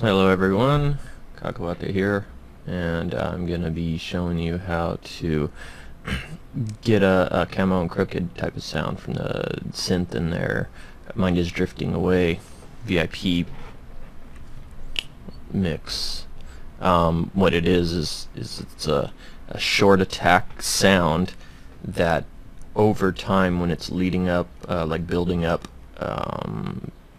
Hello everyone, Cacawate here, and I'm going to be showing you how to get a Camo and Krooked type of sound from the synth in there. Mine is Drifting Away VIP mix. What it is it's a short attack sound that over time, when it's leading up, like building up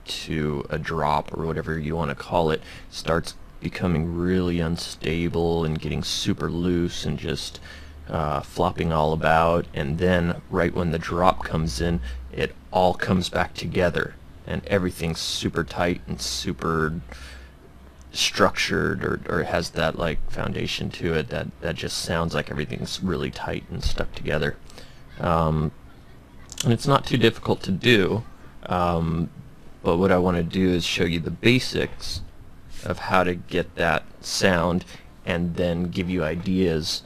to a drop or whatever you want to call it, starts becoming really unstable and getting super loose and just flopping all about, and then right when the drop comes in, it all comes back together and everything's super tight and super structured, or has that like foundation to it that just sounds like everything's really tight and stuck together. And it's not too difficult to do, but what I want to do is show you the basics of how to get that sound and then give you ideas,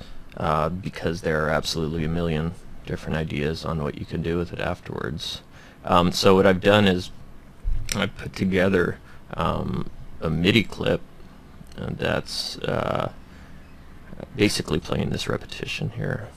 because there are absolutely a million different ideas on what you can do with it afterwards. So what I've done is I've put together a MIDI clip, and that's basically playing this repetition here.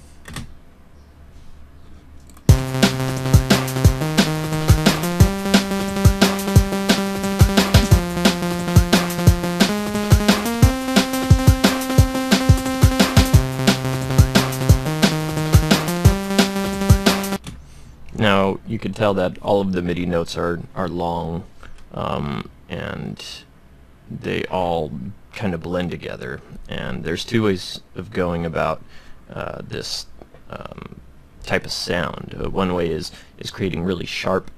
Now you can tell that all of the MIDI notes are long, and they all kind of blend together, and there's two ways of going about this type of sound. One way is creating really sharp,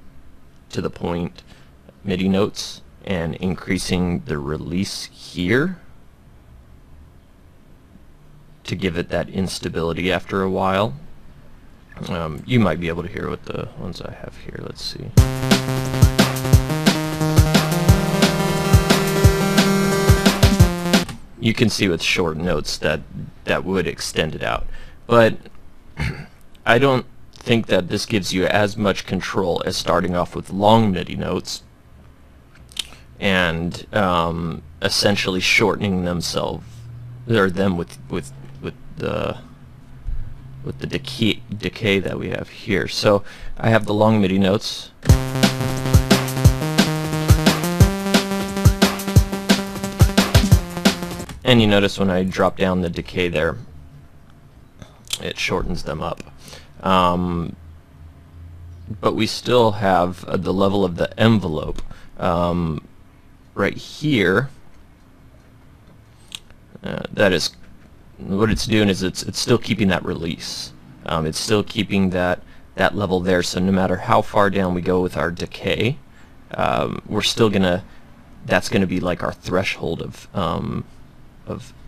to the point MIDI notes and increasing the release here to give it that instability after a while. You might be able to hear what the ones I have here. Let's see. You can see with short notes that would extend it out, but I don't think that this gives you as much control as starting off with long MIDI notes and essentially shortening themselves, or them with the decay that we have here. So I have the long MIDI notes. And you notice when I drop down the decay there, it shortens them up. But we still have the level of the envelope right here. That is, what it's doing is it's still keeping that release. It's still keeping that level there. So no matter how far down we go with our decay, we're still gonna. That's gonna be like our threshold of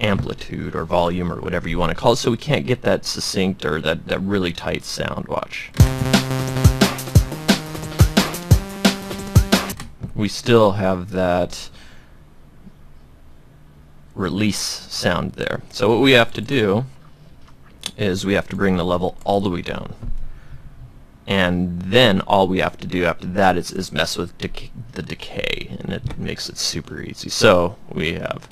amplitude or volume or whatever you want to call it. So we can't get that succinct or that really tight sound. Watch. We still have that release sound there. So what we have to do is we have to bring the level all the way down, and then all we have to do after that is mess with the decay, and it makes it super easy. So we have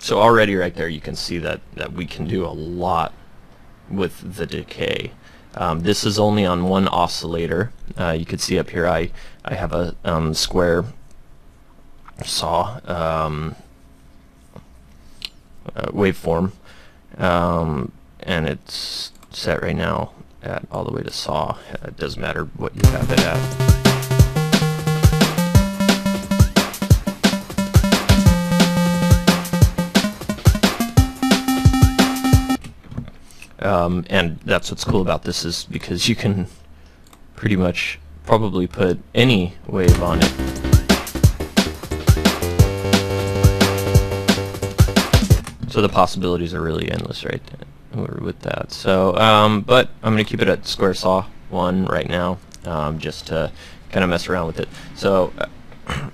so already right there you can see that we can do a lot with the decay. This is only on one oscillator. You can see up here I have a square saw waveform, and it's set right now at all the way to saw. It doesn't matter what you have it at. And that's what's cool about this, is because you can pretty much probably put any wave on it. So the possibilities are really endless right there with that. So, but I'm going to keep it at square saw 1 right now, just to kind of mess around with it. So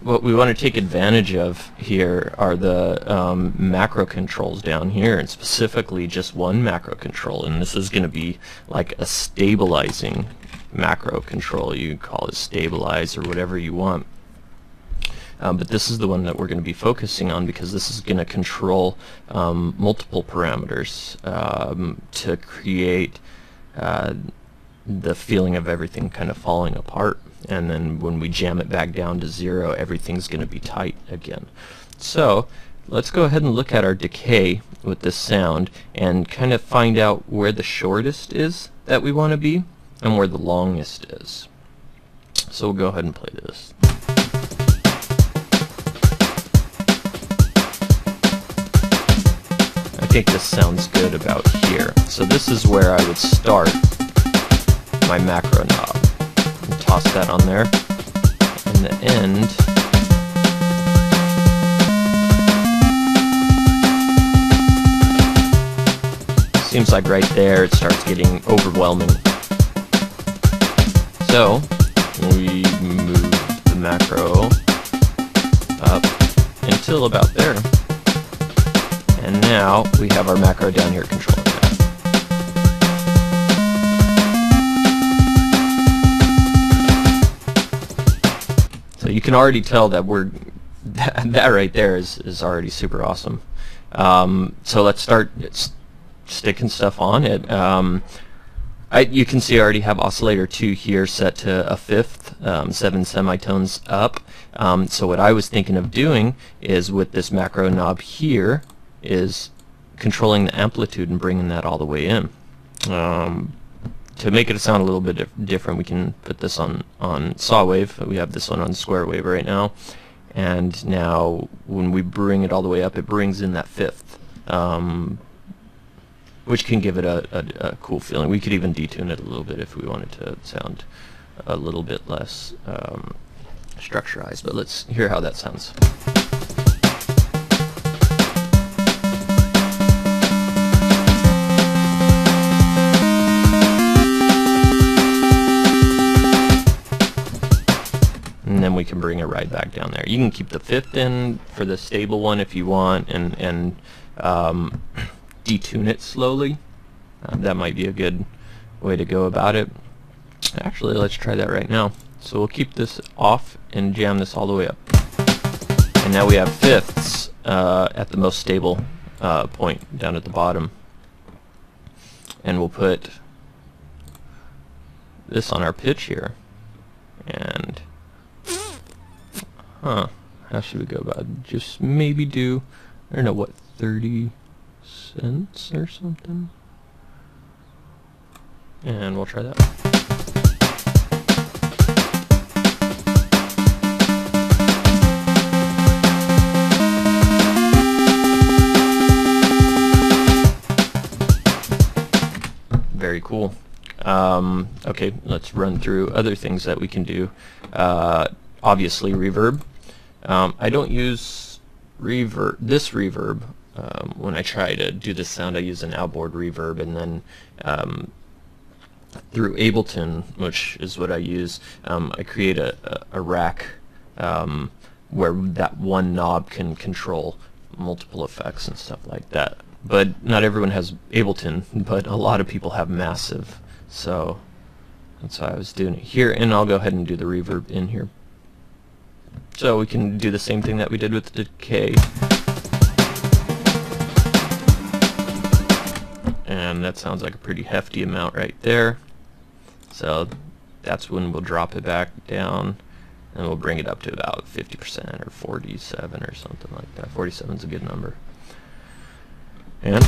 what we want to take advantage of here are the macro controls down here, and specifically just one macro control, and this is going to be like a stabilizing macro control. You can call it stabilize or whatever you want. But this is the one that we're going to be focusing on because this is going to control multiple parameters to create the feeling of everything kind of falling apart. And then when we jam it back down to 0, everything's going to be tight again. So let's go ahead and look at our decay with this sound and kind of find out where the shortest is that we want to be and where the longest is. So we'll go ahead and play this. I think this sounds good about here. So this is where I would start my macro knob. And toss that on there. And the end, seems like right there it starts getting overwhelming. So we move the macro up until about there. And now we have our macro down here controlling that. So you can already tell that that right there is already super awesome. So let's start sticking stuff on it. You can see I already have oscillator 2 here set to a 5th, 7 semitones up. So what I was thinking of doing is with this macro knob here is controlling the amplitude and bringing that all the way in. To make it sound a little bit different, we can put this on saw wave. We have this one on square wave right now, and now when we bring it all the way up, it brings in that 5th, which can give it a cool feeling. We could even detune it a little bit if we wanted to sound a little bit less structurized, but let's hear how that sounds. And then we can bring it right back down there. You can keep the 5th in for the stable one if you want, and detune it slowly. That might be a good way to go about it. Actually, let's try that right now. So we'll keep this off and jam this all the way up. And now we have 5ths at the most stable point down at the bottom. And we'll put this on our pitch here. And how should we go about it? Just maybe do, I don't know, what, 30 cents or something? And we'll try that. Very cool. Okay, let's run through other things that we can do. Obviously reverb. I don't use this reverb when I try to do this sound. I use an outboard reverb, and then through Ableton, which is what I use, I create a rack where that one knob can control multiple effects and stuff like that. But not everyone has Ableton, but a lot of people have Massive, so that's why I was doing it here. And I'll go ahead and do the reverb in here. So we can do the same thing that we did with the decay. And that sounds like a pretty hefty amount right there. So that's when we'll drop it back down, and we'll bring it up to about 50% or 47 or something like that. 47 is a good number. And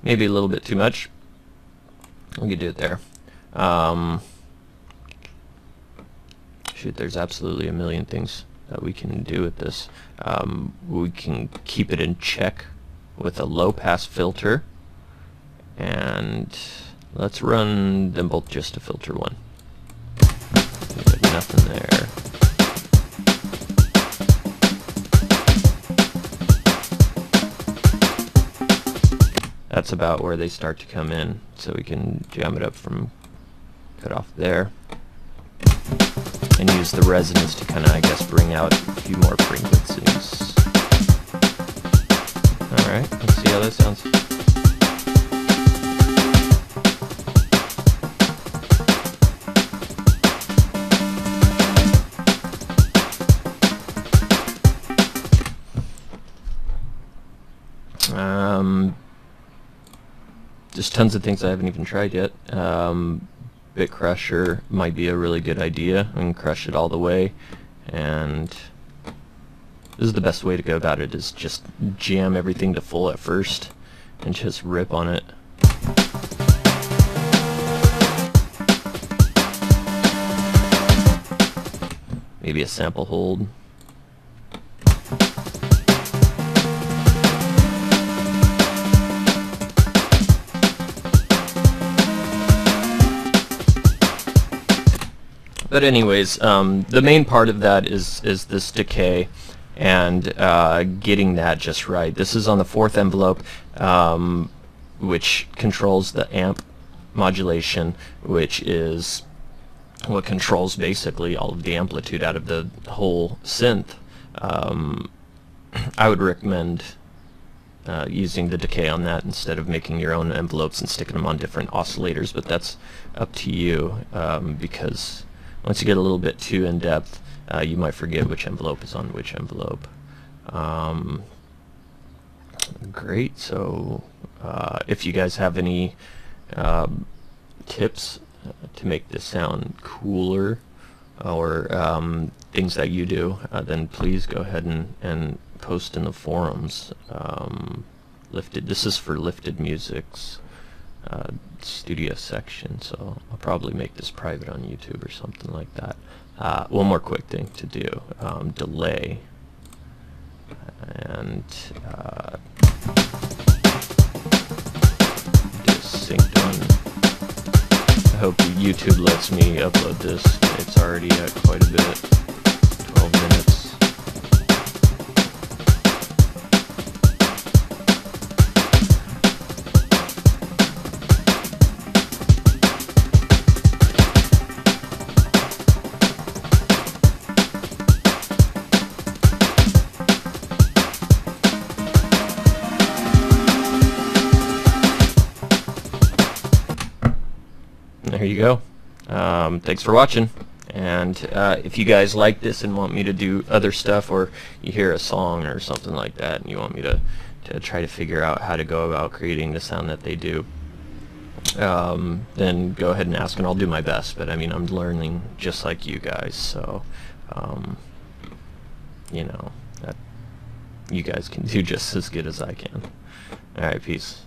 maybe a little bit too much. We could do it there. Shoot, there's absolutely a million things that we can do with this. We can keep it in check with a low pass filter, and let's run them both just to filter one. Nothing there. that's about where they start to come in, so we can jam it up from cut off there, and use the resonance to kind of, I guess, bring out a few more frequencies. Alright, let's see how that sounds. Just tons of things I haven't even tried yet. Bit crusher might be a really good idea. I can crush it all the way, and this is the best way to go about it, is just jam everything to full at first and just rip on it. Maybe a sample hold. But anyways, the main part of that is this decay, and getting that just right. This is on the 4th envelope, which controls the amp modulation, which is what controls basically all of the amplitude out of the whole synth. I would recommend using the decay on that instead of making your own envelopes and sticking them on different oscillators, but that's up to you, because once you get a little bit too in-depth, you might forget which envelope is on which envelope. Great, so if you guys have any tips to make this sound cooler, or things that you do, then please go ahead and post in the forums. This is for Lifted Music's studio section, so I'll probably make this private on YouTube or something like that. One more quick thing to do, delay, and just synced on. I hope YouTube lets me upload this. It's already at quite a bit, 12 minutes. There you go. Thanks for watching, and if you guys like this and want me to do other stuff, or you hear a song or something like that and you want me to try to figure out how to go about creating the sound that they do, then go ahead and ask and I'll do my best. But I mean, I'm learning just like you guys, so you know, that you guys can do just as good as I can. Alright, peace.